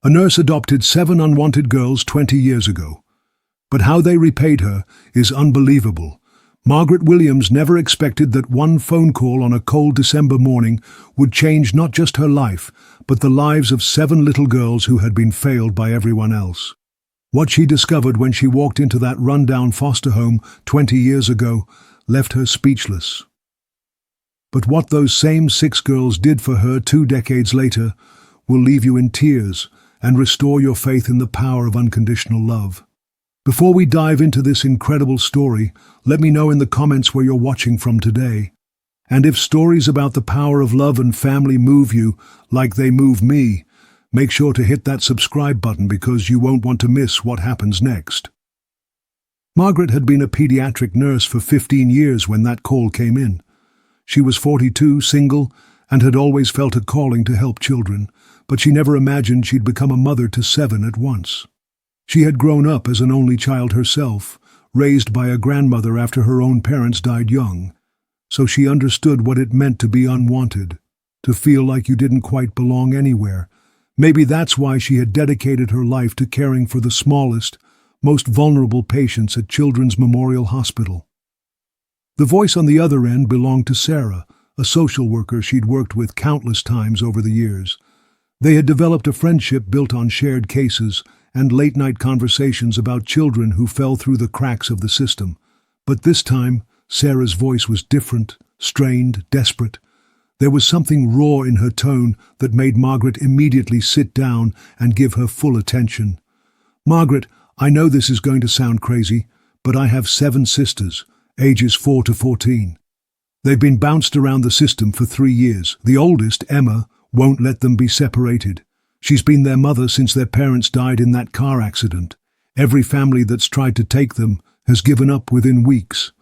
A nurse adopted 7 unwanted girls 20 years ago. But how they repaid her is unbelievable. Margaret Williams never expected that one phone call on a cold December morning would change not just her life, but the lives of 7 little girls who had been failed by everyone else. What she discovered when she walked into that rundown foster home 20 years ago left her speechless. But what those same 6 girls did for her 2 decades later will leave you in tears and restore your faith in the power of unconditional love. Before we dive into this incredible story, let me know in the comments where you're watching from today. And if stories about the power of love and family move you like they move me, make sure to hit that subscribe button because you won't want to miss what happens next. Margaret had been a pediatric nurse for 15 years when that call came in. She was 42, single, and had always felt a calling to help children, but she never imagined she'd become a mother to 7 at once. She had grown up as an only child herself, raised by a grandmother after her own parents died young, so she understood what it meant to be unwanted, to feel like you didn't quite belong anywhere. Maybe that's why she had dedicated her life to caring for the smallest, most vulnerable patients at Children's Memorial Hospital. The voice on the other end belonged to Sarah, a social worker she'd worked with countless times over the years. They had developed a friendship built on shared cases and late-night conversations about children who fell through the cracks of the system. But this time, Sarah's voice was different, strained, desperate. There was something raw in her tone that made Margaret immediately sit down and give her full attention. "Margaret, I know this is going to sound crazy, but I have 7 sisters, ages 4 to 14. They've been bounced around the system for 3 years. The oldest, Emma, won't let them be separated. She's been their mother since their parents died in that car accident. Every family that's tried to take them has given up within weeks.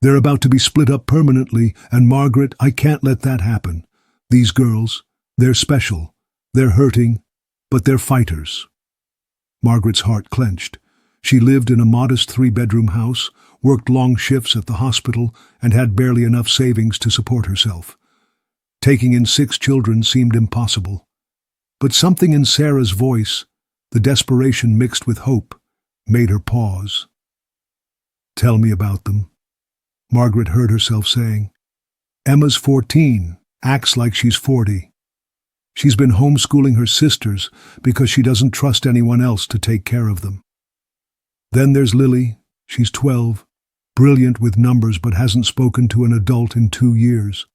They're about to be split up permanently, and Margaret, I can't let that happen. These girls, they're special. They're hurting, but they're fighters." Margaret's heart clenched. She lived in a modest 3-bedroom house, worked long shifts at the hospital, and had barely enough savings to support herself. Taking in 6 children seemed impossible. But something in Sarah's voice, the desperation mixed with hope, made her pause. "Tell me about them," Margaret heard herself saying. "Emma's 14, acts like she's 40. She's been homeschooling her sisters because she doesn't trust anyone else to take care of them. Then there's Lily, she's 12, brilliant with numbers but hasn't spoken to an adult in 2 years.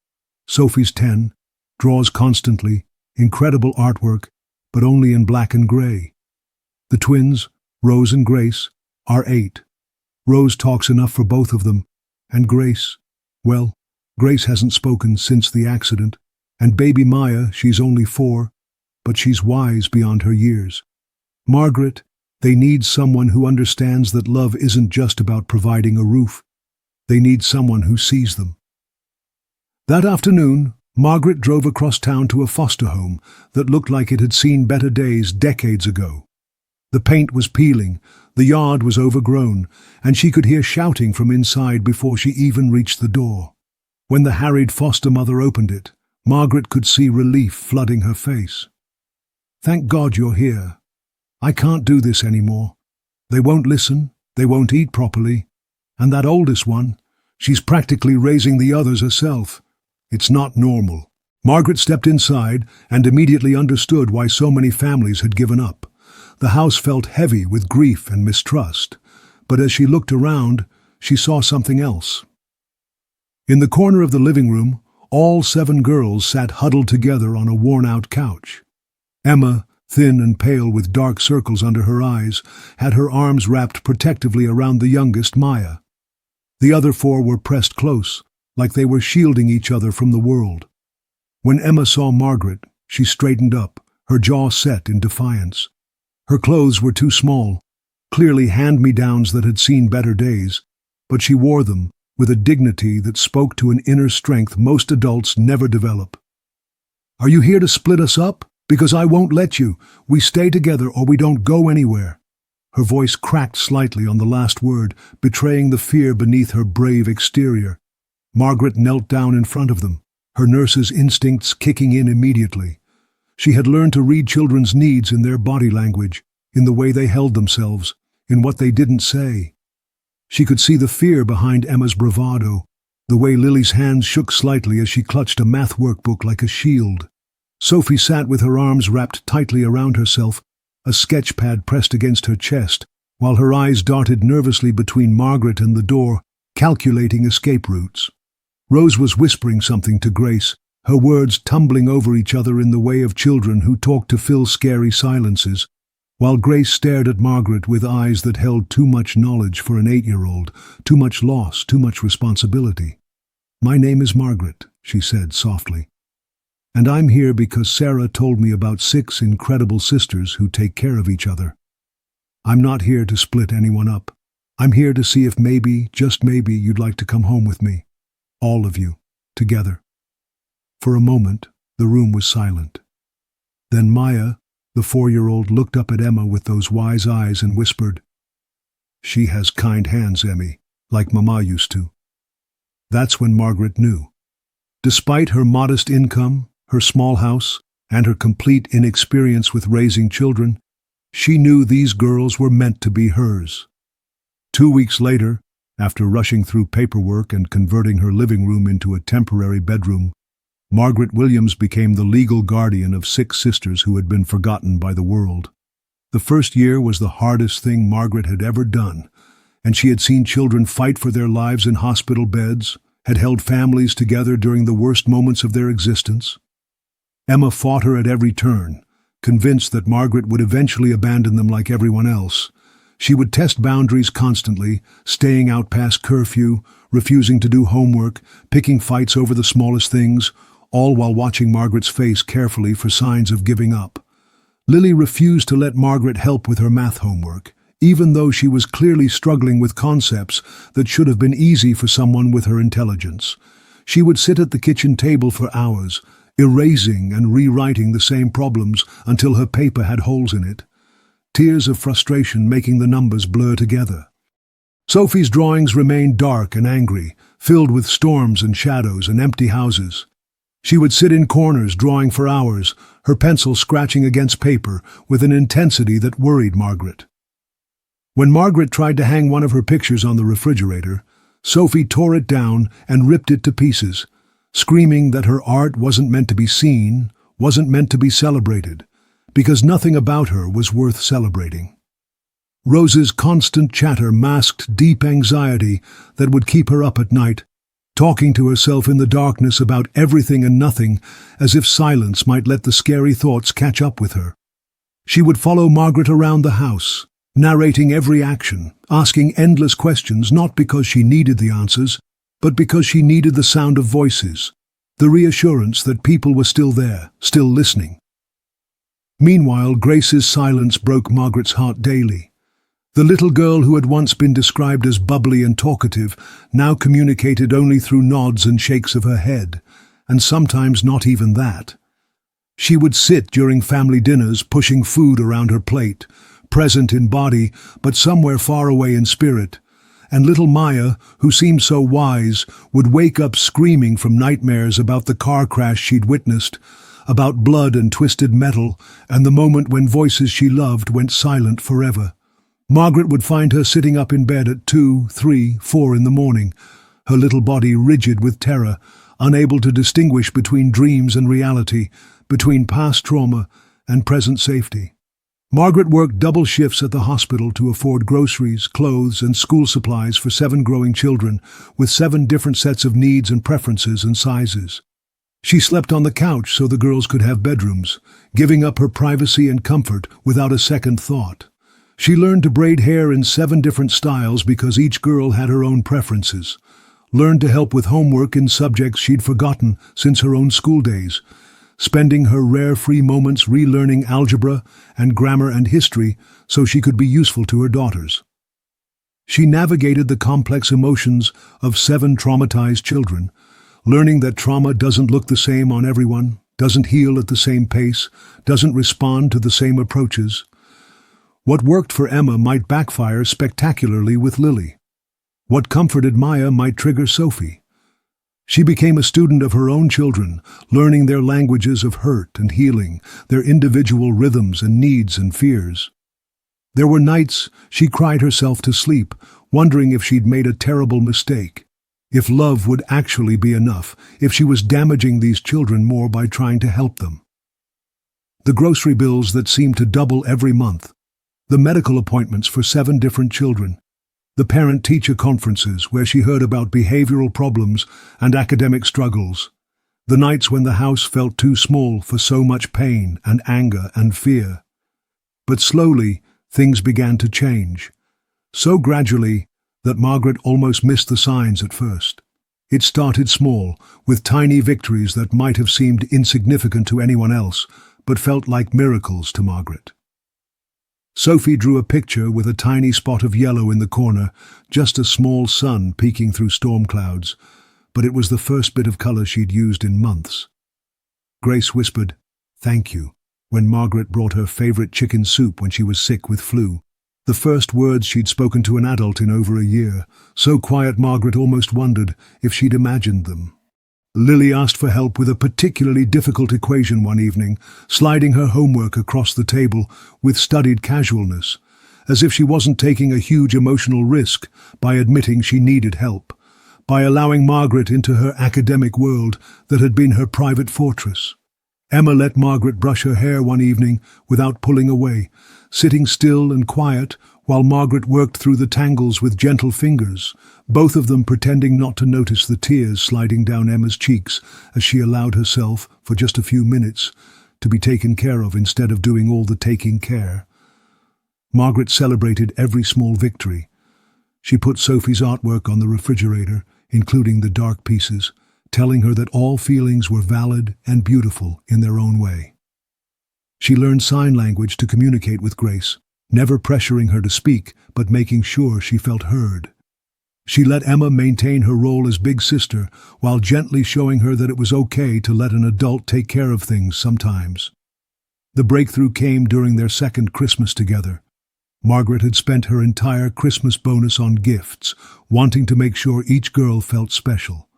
Sophie's 10, draws constantly, incredible artwork, but only in black and gray. The twins, Rose and Grace, are 8. Rose talks enough for both of them, and Grace, well, Grace hasn't spoken since the accident, and baby Maya, she's only 4, but she's wise beyond her years. Margaret, they need someone who understands that love isn't just about providing a roof. They need someone who sees them." That afternoon, Margaret drove across town to a foster home that looked like it had seen better days decades ago. The paint was peeling, the yard was overgrown, and she could hear shouting from inside before she even reached the door. When the harried foster mother opened it, Margaret could see relief flooding her face. "Thank God you're here. I can't do this anymore. They won't listen, they won't eat properly, and that oldest one, she's practically raising the others herself. It's not normal." Margaret stepped inside and immediately understood why so many families had given up. The house felt heavy with grief and mistrust, but as she looked around, she saw something else. In the corner of the living room, all 7 girls sat huddled together on a worn-out couch. Emma, thin and pale with dark circles under her eyes, had her arms wrapped protectively around the youngest, Maya. The other 4 were pressed close, like they were shielding each other from the world. When Emma saw Margaret, she straightened up, her jaw set in defiance. Her clothes were too small, clearly hand-me-downs that had seen better days, but she wore them with a dignity that spoke to an inner strength most adults never develop. "Are you here to split us up? Because I won't let you. We stay together or we don't go anywhere." Her voice cracked slightly on the last word, betraying the fear beneath her brave exterior. Margaret knelt down in front of them, her nurse's instincts kicking in immediately. She had learned to read children's needs in their body language, in the way they held themselves, in what they didn't say. She could see the fear behind Emma's bravado, the way Lily's hands shook slightly as she clutched a math workbook like a shield. Sophie sat with her arms wrapped tightly around herself, a sketch pad pressed against her chest, while her eyes darted nervously between Margaret and the door, calculating escape routes. Rose was whispering something to Grace, her words tumbling over each other in the way of children who talk to fill scary silences, while Grace stared at Margaret with eyes that held too much knowledge for an 8-year-old, too much loss, too much responsibility. "My name is Margaret," she said softly. "And I'm here because Sarah told me about 6 incredible sisters who take care of each other. I'm not here to split anyone up. I'm here to see if maybe, just maybe, you'd like to come home with me. All of you, together." For a moment, the room was silent. Then Maya, the 4-year-old, looked up at Emma with those wise eyes and whispered, "She has kind hands, Emmy, like Mama used to." That's when Margaret knew. Despite her modest income, her small house, and her complete inexperience with raising children, she knew these girls were meant to be hers. 2 weeks later, after rushing through paperwork and converting her living room into a temporary bedroom, Margaret Williams became the legal guardian of 6 sisters who had been forgotten by the world. The first year was the hardest thing Margaret had ever done, and she had seen children fight for their lives in hospital beds, had held families together during the worst moments of their existence. Emma fought her at every turn, convinced that Margaret would eventually abandon them like everyone else. She would test boundaries constantly, staying out past curfew, refusing to do homework, picking fights over the smallest things, all while watching Margaret's face carefully for signs of giving up. Lily refused to let Margaret help with her math homework, even though she was clearly struggling with concepts that should have been easy for someone with her intelligence. She would sit at the kitchen table for hours, erasing and rewriting the same problems until her paper had holes in it, tears of frustration making the numbers blur together. Sophie's drawings remained dark and angry, filled with storms and shadows and empty houses. She would sit in corners drawing for hours, her pencil scratching against paper with an intensity that worried Margaret. When Margaret tried to hang one of her pictures on the refrigerator, Sophie tore it down and ripped it to pieces, screaming that her art wasn't meant to be seen, wasn't meant to be celebrated, because nothing about her was worth celebrating. Rose's constant chatter masked deep anxiety that would keep her up at night, talking to herself in the darkness about everything and nothing, as if silence might let the scary thoughts catch up with her. She would follow Margaret around the house, narrating every action, asking endless questions not because she needed the answers, but because she needed the sound of voices, the reassurance that people were still there, still listening. Meanwhile, Grace's silence broke Margaret's heart daily. The little girl who had once been described as bubbly and talkative now communicated only through nods and shakes of her head, and sometimes not even that. She would sit during family dinners pushing food around her plate, present in body but somewhere far away in spirit, and little Maya, who seemed so wise, would wake up screaming from nightmares about the car crash she'd witnessed, about blood and twisted metal, and the moment when voices she loved went silent forever. Margaret would find her sitting up in bed at 2, 3, 4 in the morning, her little body rigid with terror, unable to distinguish between dreams and reality, between past trauma and present safety. Margaret worked double shifts at the hospital to afford groceries, clothes, and school supplies for 7 growing children, with 7 different sets of needs and preferences and sizes. She slept on the couch so the girls could have bedrooms, giving up her privacy and comfort without a second thought. She learned to braid hair in 7 different styles because each girl had her own preferences, learned to help with homework in subjects she'd forgotten since her own school days, spending her rare free moments relearning algebra and grammar and history so she could be useful to her daughters. She navigated the complex emotions of 7 traumatized children, learning that trauma doesn't look the same on everyone, doesn't heal at the same pace, doesn't respond to the same approaches. What worked for Emma might backfire spectacularly with Lily. What comforted Maya might trigger Sophie. She became a student of her own children, learning their languages of hurt and healing, their individual rhythms and needs and fears. There were nights she cried herself to sleep, wondering if she'd made a terrible mistake, if love would actually be enough, if she was damaging these children more by trying to help them. The grocery bills that seemed to double every month, the medical appointments for 7 different children, the parent-teacher conferences where she heard about behavioral problems and academic struggles, the nights when the house felt too small for so much pain and anger and fear. But slowly, things began to change, so gradually that Margaret almost missed the signs at first. It started small, with tiny victories that might have seemed insignificant to anyone else, but felt like miracles to Margaret. Sophie drew a picture with a tiny spot of yellow in the corner, just a small sun peeking through storm clouds, but it was the first bit of color she'd used in months. Grace whispered, "Thank you," when Margaret brought her favorite chicken soup when she was sick with flu. The first words she'd spoken to an adult in over a year, so quiet Margaret almost wondered if she'd imagined them. Lily asked for help with a particularly difficult equation one evening, sliding her homework across the table with studied casualness, as if she wasn't taking a huge emotional risk by admitting she needed help, by allowing Margaret into her academic world that had been her private fortress. Emma let Margaret brush her hair one evening without pulling away, sitting still and quiet while Margaret worked through the tangles with gentle fingers, both of them pretending not to notice the tears sliding down Emma's cheeks as she allowed herself, for just a few minutes, to be taken care of instead of doing all the taking care. Margaret celebrated every small victory. She put Sophie's artwork on the refrigerator, including the dark pieces, telling her that all feelings were valid and beautiful in their own way. She learned sign language to communicate with Grace, never pressuring her to speak, but making sure she felt heard. She let Emma maintain her role as big sister, while gently showing her that it was okay to let an adult take care of things sometimes. The breakthrough came during their second Christmas together. Margaret had spent her entire Christmas bonus on gifts, wanting to make sure each girl felt special.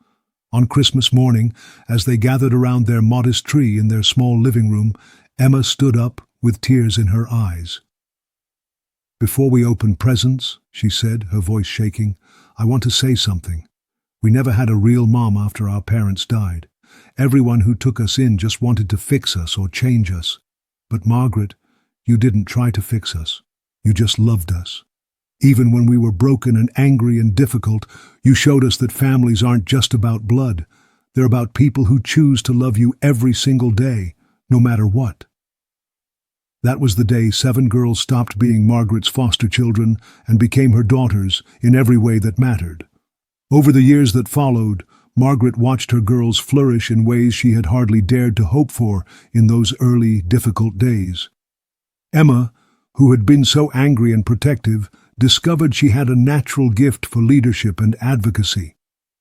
On Christmas morning, as they gathered around their modest tree in their small living room, Emma stood up with tears in her eyes. "Before we open presents," she said, her voice shaking, "I want to say something. We never had a real mom after our parents died. Everyone who took us in just wanted to fix us or change us. But Margaret, you didn't try to fix us. You just loved us. Even when we were broken and angry and difficult, you showed us that families aren't just about blood. They're about people who choose to love you every single day, no matter what." That was the day 7 girls stopped being Margaret's foster children and became her daughters in every way that mattered. Over the years that followed, Margaret watched her girls flourish in ways she had hardly dared to hope for in those early, difficult days. Emma, who had been so angry and protective, discovered she had a natural gift for leadership and advocacy.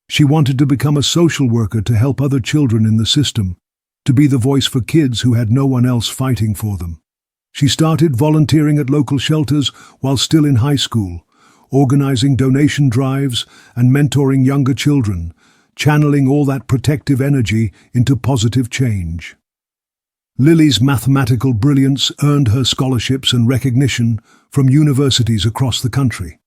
She wanted to become a social worker to help other children in the system, to be the voice for kids who had no one else fighting for them. She started volunteering at local shelters while still in high school, organizing donation drives and mentoring younger children, channeling all that protective energy into positive change. Lily's mathematical brilliance earned her scholarships and recognition from universities across the country.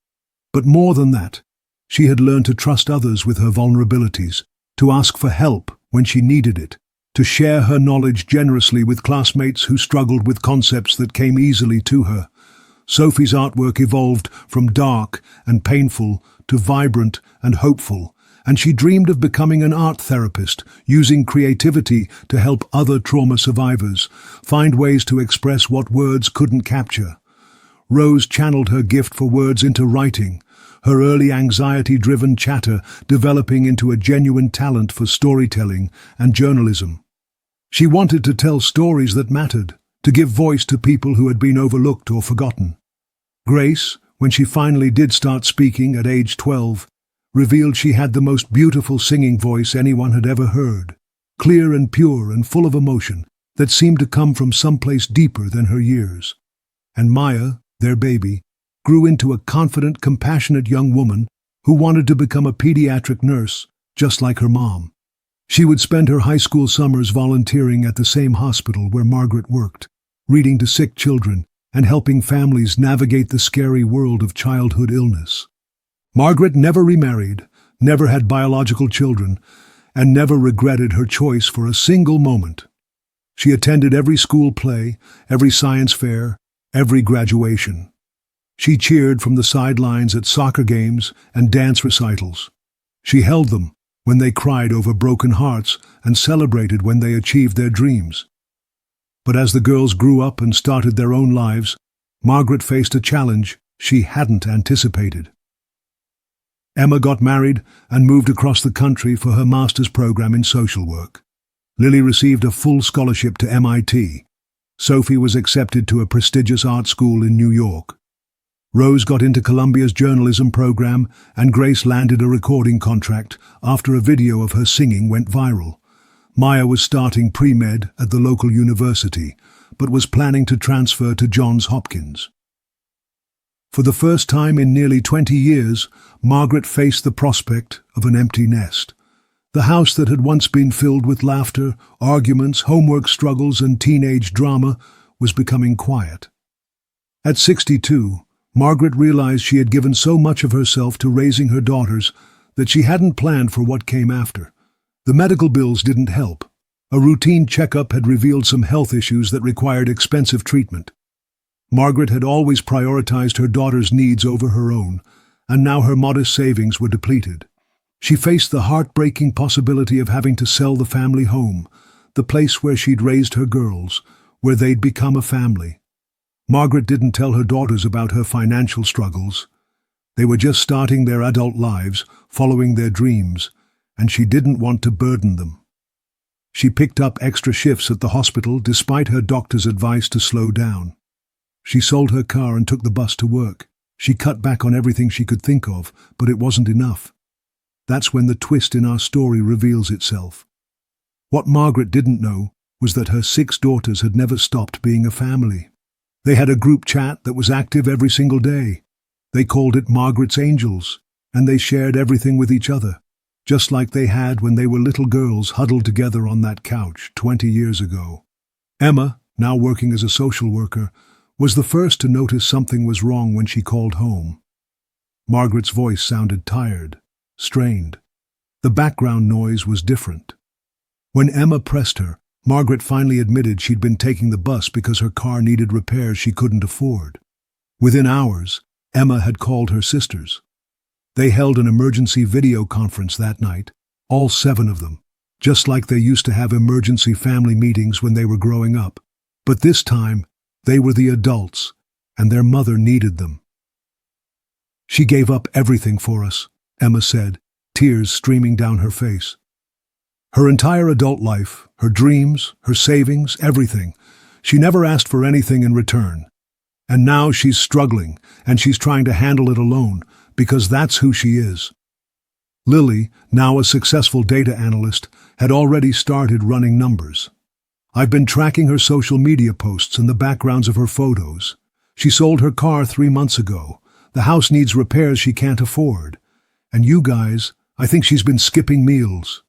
But more than that, she had learned to trust others with her vulnerabilities, to ask for help when she needed it, to share her knowledge generously with classmates who struggled with concepts that came easily to her. Sophie's artwork evolved from dark and painful to vibrant and hopeful, and she dreamed of becoming an art therapist, using creativity to help other trauma survivors find ways to express what words couldn't capture. Rose channeled her gift for words into writing, her early anxiety-driven chatter developing into a genuine talent for storytelling and journalism. She wanted to tell stories that mattered, to give voice to people who had been overlooked or forgotten. Grace, when she finally did start speaking at age 12, revealed she had the most beautiful singing voice anyone had ever heard, clear and pure and full of emotion that seemed to come from someplace deeper than her years. And Maya, their baby, grew into a confident, compassionate young woman who wanted to become a pediatric nurse, just like her mom. She would spend her high school summers volunteering at the same hospital where Margaret worked, reading to sick children and helping families navigate the scary world of childhood illness. Margaret never remarried, never had biological children, and never regretted her choice for a single moment. She attended every school play, every science fair, every graduation. She cheered from the sidelines at soccer games and dance recitals. She held them when they cried over broken hearts and celebrated when they achieved their dreams. But as the girls grew up and started their own lives, Margaret faced a challenge she hadn't anticipated. Emma got married and moved across the country for her master's program in social work. Lily received a full scholarship to MIT. Sophie was accepted to a prestigious art school in New York. Rose got into Columbia's journalism program, and Grace landed a recording contract after a video of her singing went viral. Maya was starting pre-med at the local university, but was planning to transfer to Johns Hopkins. For the first time in nearly 20 years, Margaret faced the prospect of an empty nest. The house that had once been filled with laughter, arguments, homework struggles, and teenage drama was becoming quiet. At 62, Margaret realized she had given so much of herself to raising her daughters that she hadn't planned for what came after. The medical bills didn't help. A routine checkup had revealed some health issues that required expensive treatment. Margaret had always prioritized her daughter's needs over her own, and now her modest savings were depleted. She faced the heartbreaking possibility of having to sell the family home, the place where she'd raised her girls, where they'd become a family. Margaret didn't tell her daughters about her financial struggles. They were just starting their adult lives, following their dreams, and she didn't want to burden them. She picked up extra shifts at the hospital despite her doctor's advice to slow down. She sold her car and took the bus to work. She cut back on everything she could think of, but it wasn't enough. That's when the twist in our story reveals itself. What Margaret didn't know was that her 6 daughters had never stopped being a family. They had a group chat that was active every single day. They called it Margaret's Angels, and they shared everything with each other, just like they had when they were little girls huddled together on that couch 20 years ago. Emma, now working as a social worker, was the first to notice something was wrong when she called home. Margaret's voice sounded tired, strained. The background noise was different. When Emma pressed her, Margaret finally admitted she'd been taking the bus because her car needed repairs she couldn't afford. Within hours, Emma had called her sisters. They held an emergency video conference that night, all 7 of them, just like they used to have emergency family meetings when they were growing up. But this time, they were the adults, and their mother needed them. "She gave up everything for us," Emma said, tears streaming down her face. Her entire adult life, her dreams, her savings, everything. She never asked for anything in return. And now she's struggling, and she's trying to handle it alone, because that's who she is. Lily, now a successful data analyst, had already started running numbers. "I've been tracking her social media posts and the backgrounds of her photos. She sold her car 3 months ago. The house needs repairs she can't afford. And you guys, I think she's been skipping meals."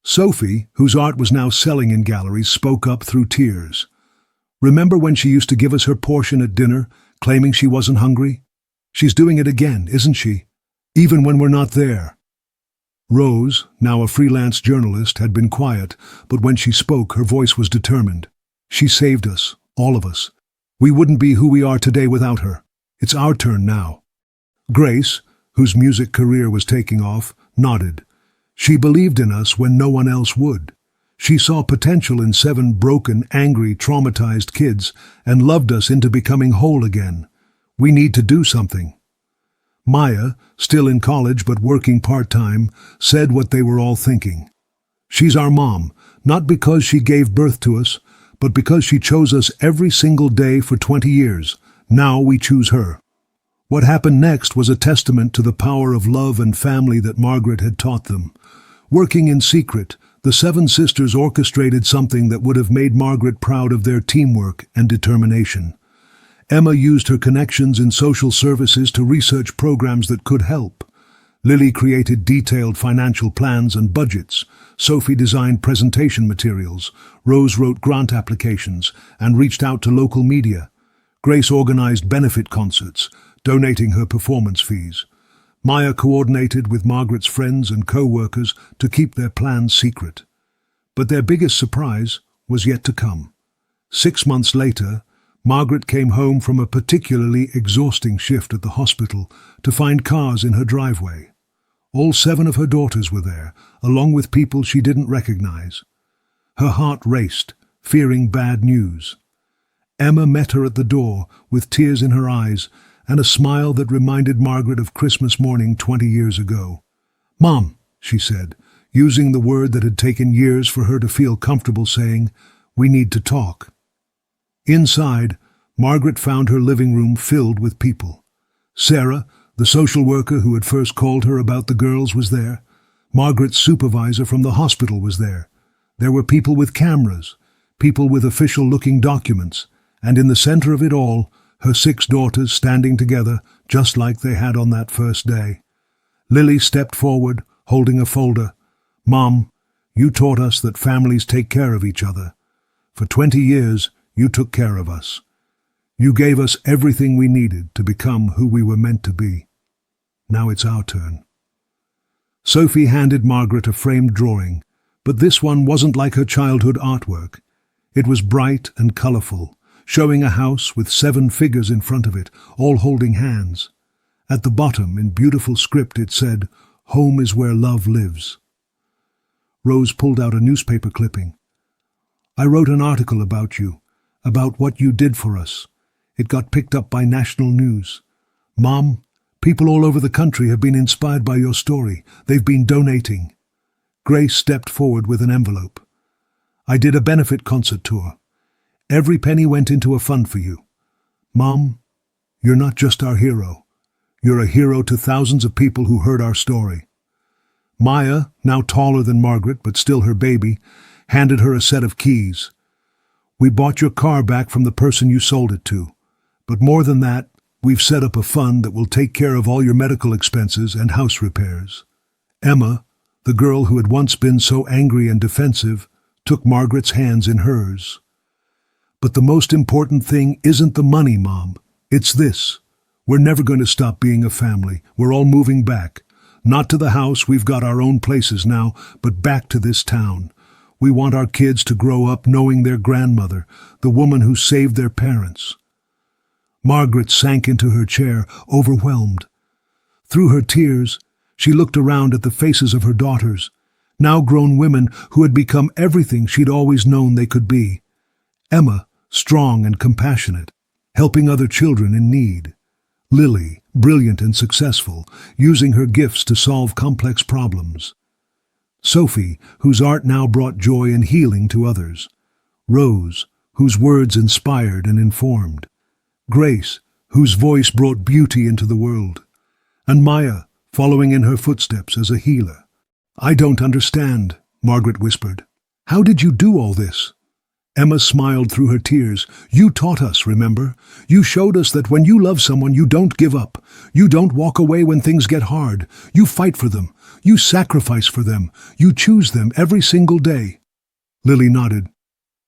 Sophie, whose art was now selling in galleries, spoke up through tears. "Remember when she used to give us her portion at dinner, claiming she wasn't hungry? She's doing it again, isn't she? Even when we're not there." Rose, now a freelance journalist, had been quiet, but when she spoke, her voice was determined. "She saved us, all of us. We wouldn't be who we are today without her. It's our turn now." Grace, whose music career was taking off, nodded. She believed in us when no one else would. She saw potential in 7 broken, angry, traumatized kids and loved us into becoming whole again. "We need to do something." Maya, still in college but working part-time, said what they were all thinking. "She's our mom, not because she gave birth to us, but because she chose us every single day for 20 years. Now we choose her." What happened next was a testament to the power of love and family that Margaret had taught them. Working in secret, the 7 sisters orchestrated something that would have made Margaret proud of their teamwork and determination. Emma used her connections in social services to research programs that could help. Lily created detailed financial plans and budgets. Sophie designed presentation materials. Rose wrote grant applications and reached out to local media. Grace organized benefit concerts, donating her performance fees. Maya coordinated with Margaret's friends and co-workers to keep their plans secret. But their biggest surprise was yet to come. 6 months later, Margaret came home from a particularly exhausting shift at the hospital to find cars in her driveway. All 7 of her daughters were there, along with people she didn't recognize. Her heart raced, fearing bad news. Emma met her at the door with tears in her eyes and a smile that reminded Margaret of Christmas morning 20 years ago. "Mom," she said, using the word that had taken years for her to feel comfortable saying, "We need to talk." Inside, Margaret found her living room filled with people. Sarah, the social worker who had first called her about the girls, was there. Margaret's supervisor from the hospital was there. There were people with cameras, people with official-looking documents, and in the center of it all, her 6 daughters standing together just like they had on that first day. Lily stepped forward, holding a folder. "Mom, you taught us that families take care of each other. For 20 years, you took care of us. You gave us everything we needed to become who we were meant to be. Now it's our turn." Sophie handed Margaret a framed drawing, but this one wasn't like her childhood artwork. It was bright and colorful, showing a house with 7 figures in front of it, all holding hands. At the bottom, in beautiful script, it said, "Home is where love lives." Rose pulled out a newspaper clipping. "I wrote an article about you, about what you did for us. It got picked up by national news. Mom, people all over the country have been inspired by your story. They've been donating." Grace stepped forward with an envelope. "I did a benefit concert tour. Every penny went into a fund for you. Mom, you're not just our hero. You're a hero to thousands of people who heard our story." Maya, now taller than Margaret but still her baby, handed her a set of keys. "We bought your car back from the person you sold it to. But more than that, we've set up a fund that will take care of all your medical expenses and house repairs." Emma, the girl who had once been so angry and defensive, took Margaret's hands in hers. "But the most important thing isn't the money, Mom. It's this. We're never going to stop being a family. We're all moving back. Not to the house, we've got our own places now, but back to this town. We want our kids to grow up knowing their grandmother, the woman who saved their parents." Margaret sank into her chair, overwhelmed. Through her tears, she looked around at the faces of her daughters, now grown women who had become everything she'd always known they could be. Emma, strong and compassionate, helping other children in need. Lily, brilliant and successful, using her gifts to solve complex problems. Sophie, whose art now brought joy and healing to others. Rose, whose words inspired and informed. Grace, whose voice brought beauty into the world. And Maya, following in her footsteps as a healer. "I don't understand," Margaret whispered. "How did you do all this?" Emma smiled through her tears. "You taught us, remember? You showed us that when you love someone, you don't give up. You don't walk away when things get hard. You fight for them. You sacrifice for them. You choose them every single day." Lily nodded.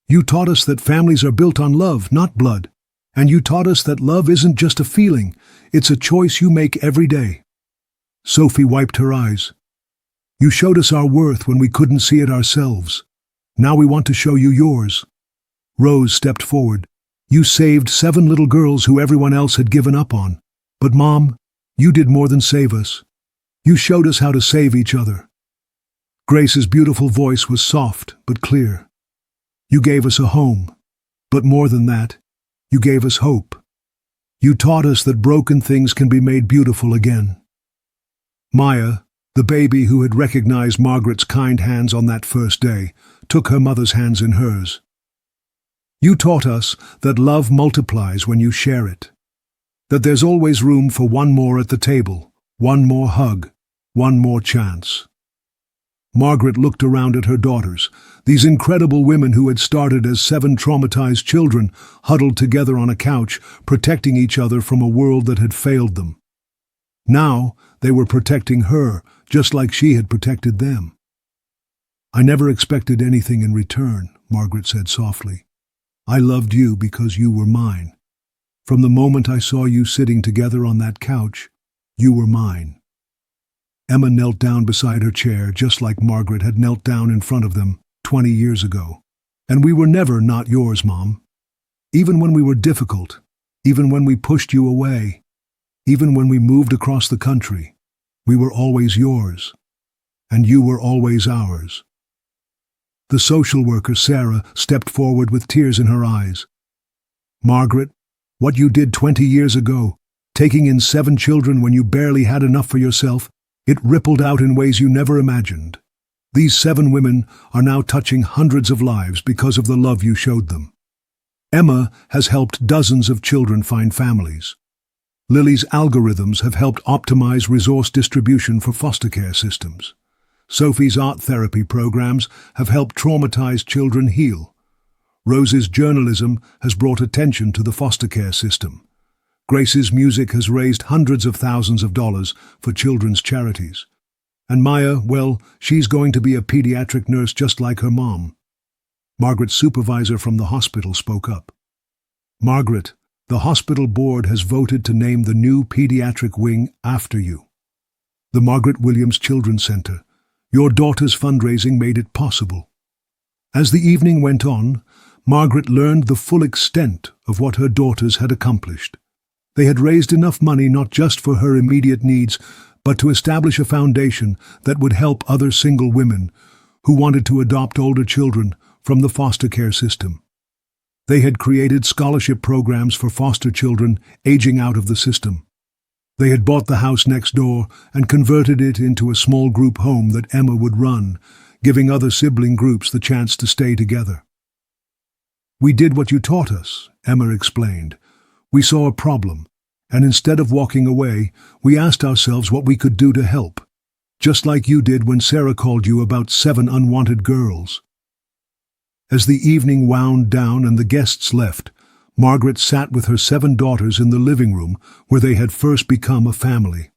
"You taught us that families are built on love, not blood. And you taught us that love isn't just a feeling. It's a choice you make every day." Sophie wiped her eyes. "You showed us our worth when we couldn't see it ourselves. Now we want to show you yours." Rose stepped forward. "You saved 7 little girls who everyone else had given up on. But Mom, you did more than save us. You showed us how to save each other." Grace's beautiful voice was soft but clear. "You gave us a home. But more than that, you gave us hope. You taught us that broken things can be made beautiful again." Maya, the baby who had recognized Margaret's kind hands on that first day, took her mother's hands in hers. "You taught us that love multiplies when you share it. That there's always room for one more at the table, one more hug, one more chance." Margaret looked around at her daughters, these incredible women who had started as 7 traumatized children, huddled together on a couch, protecting each other from a world that had failed them. Now they were protecting her, just like she had protected them. "I never expected anything in return," Margaret said softly. "I loved you because you were mine. From the moment I saw you sitting together on that couch, you were mine." Emma knelt down beside her chair, just like Margaret had knelt down in front of them 20 years ago. "And we were never not yours, Mom. Even when we were difficult, even when we pushed you away, even when we moved across the country, we were always yours, and you were always ours." The social worker, Sarah, stepped forward with tears in her eyes. "Margaret, what you did 20 years ago, taking in 7 children when you barely had enough for yourself, it rippled out in ways you never imagined. These 7 women are now touching hundreds of lives because of the love you showed them. Emma has helped dozens of children find families. Lily's algorithms have helped optimize resource distribution for foster care systems. Sophie's art therapy programs have helped traumatized children heal. Rose's journalism has brought attention to the foster care system. Grace's music has raised hundreds of thousands of dollars for children's charities. And Maya, well, she's going to be a pediatric nurse just like her mom." Margaret's supervisor from the hospital spoke up. "Margaret, the hospital board has voted to name the new pediatric wing after you. The Margaret Williams Children's Center. Your daughter's fundraising made it possible." As the evening went on, Margaret learned the full extent of what her daughters had accomplished. They had raised enough money not just for her immediate needs, but to establish a foundation that would help other single women who wanted to adopt older children from the foster care system. They had created scholarship programs for foster children aging out of the system. They had bought the house next door and converted it into a small group home that Emma would run, giving other sibling groups the chance to stay together. "We did what you taught us," Emma explained. "We saw a problem, and instead of walking away, we asked ourselves what we could do to help, just like you did when Sarah called you about 7 unwanted girls." As the evening wound down and the guests left, Margaret sat with her 7 daughters in the living room where they had first become a family.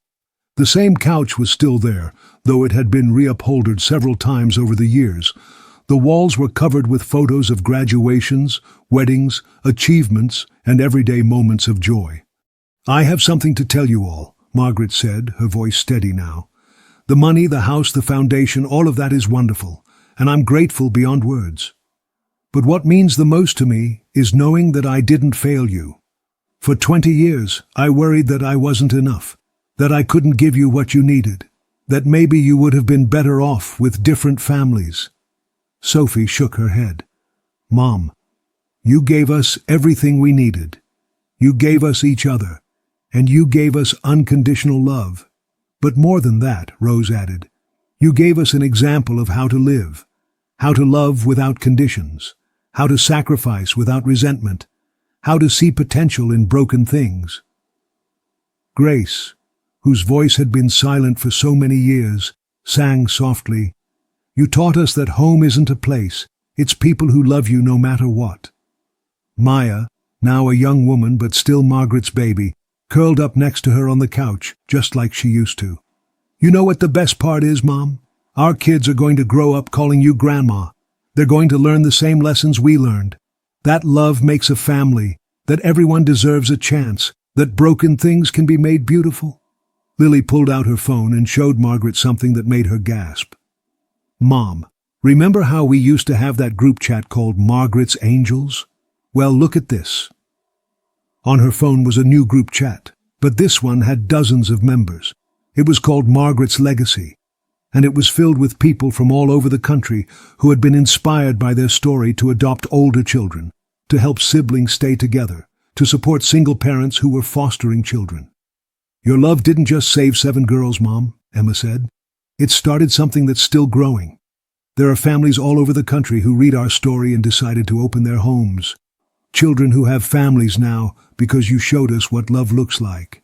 The same couch was still there, though it had been reupholstered several times over the years. The walls were covered with photos of graduations, weddings, achievements, and everyday moments of joy. "I have something to tell you all," Margaret said, her voice steady now. "The money, the house, the foundation, all of that is wonderful, and I'm grateful beyond words. But what means the most to me is knowing that I didn't fail you. For 20 years, I worried that I wasn't enough, that I couldn't give you what you needed, that maybe you would have been better off with different families." Sophie shook her head. "Mom, you gave us everything we needed. You gave us each other, and you gave us unconditional love. But more than that," Rose added, "you gave us an example of how to live, how to love without conditions, how to sacrifice without resentment, how to see potential in broken things." Grace, whose voice had been silent for so many years, sang softly, "You taught us that home isn't a place, it's people who love you no matter what." Maya, now a young woman but still Margaret's baby, curled up next to her on the couch, just like she used to. "You know what the best part is, Mom? Our kids are going to grow up calling you Grandma. They're going to learn the same lessons we learned. That love makes a family, that everyone deserves a chance, that broken things can be made beautiful." Lily pulled out her phone and showed Margaret something that made her gasp. "Mom, remember how we used to have that group chat called Margaret's Angels? Well, look at this." On her phone was a new group chat, but this one had dozens of members. It was called Margaret's Legacy, and it was filled with people from all over the country who had been inspired by their story to adopt older children, to help siblings stay together, to support single parents who were fostering children. "Your love didn't just save 7 girls, Mom," Emma said. "It started something that's still growing. There are families all over the country who read our story and decided to open their homes. Children who have families now because you showed us what love looks like."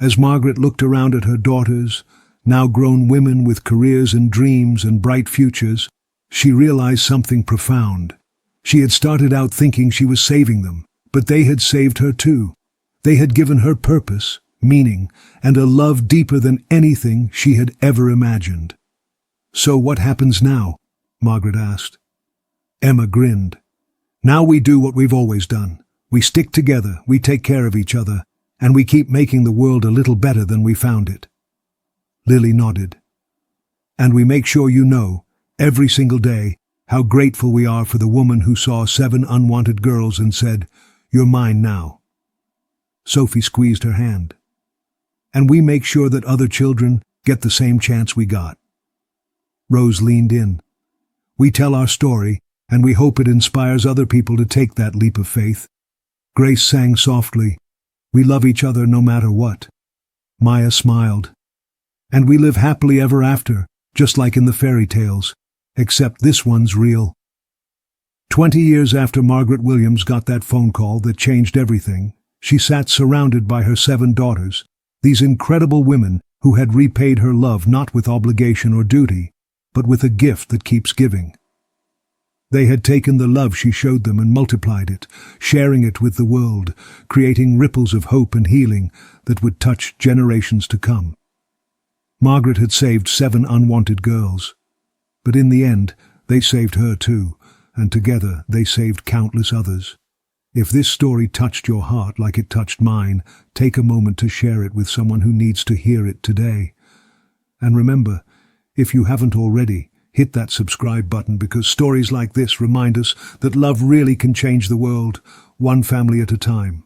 As Margaret looked around at her daughters, now grown women with careers and dreams and bright futures, she realized something profound. She had started out thinking she was saving them, but they had saved her too. They had given her purpose, meaning, and a love deeper than anything she had ever imagined. "So what happens now?" Margaret asked. Emma grinned. "Now we do what we've always done. We stick together, we take care of each other, and we keep making the world a little better than we found it." Lily nodded. "And we make sure you know, every single day, how grateful we are for the woman who saw 7 unwanted girls and said, 'You're mine now.'" Sophie squeezed her hand. "And we make sure that other children get the same chance we got." Rose leaned in. "We tell our story, and we hope it inspires other people to take that leap of faith." Grace sang softly, "We love each other no matter what." Maya smiled. "And we live happily ever after, just like in the fairy tales, except this one's real." 20 years after Margaret Williams got that phone call that changed everything, she sat surrounded by her 7 daughters, these incredible women who had repaid her love not with obligation or duty, but with a gift that keeps giving. They had taken the love she showed them and multiplied it, sharing it with the world, creating ripples of hope and healing that would touch generations to come. Margaret had saved 7 unwanted girls, but in the end, they saved her too, and together they saved countless others. If this story touched your heart like it touched mine, take a moment to share it with someone who needs to hear it today. And remember, if you haven't already, hit that subscribe button, because stories like this remind us that love really can change the world, one family at a time.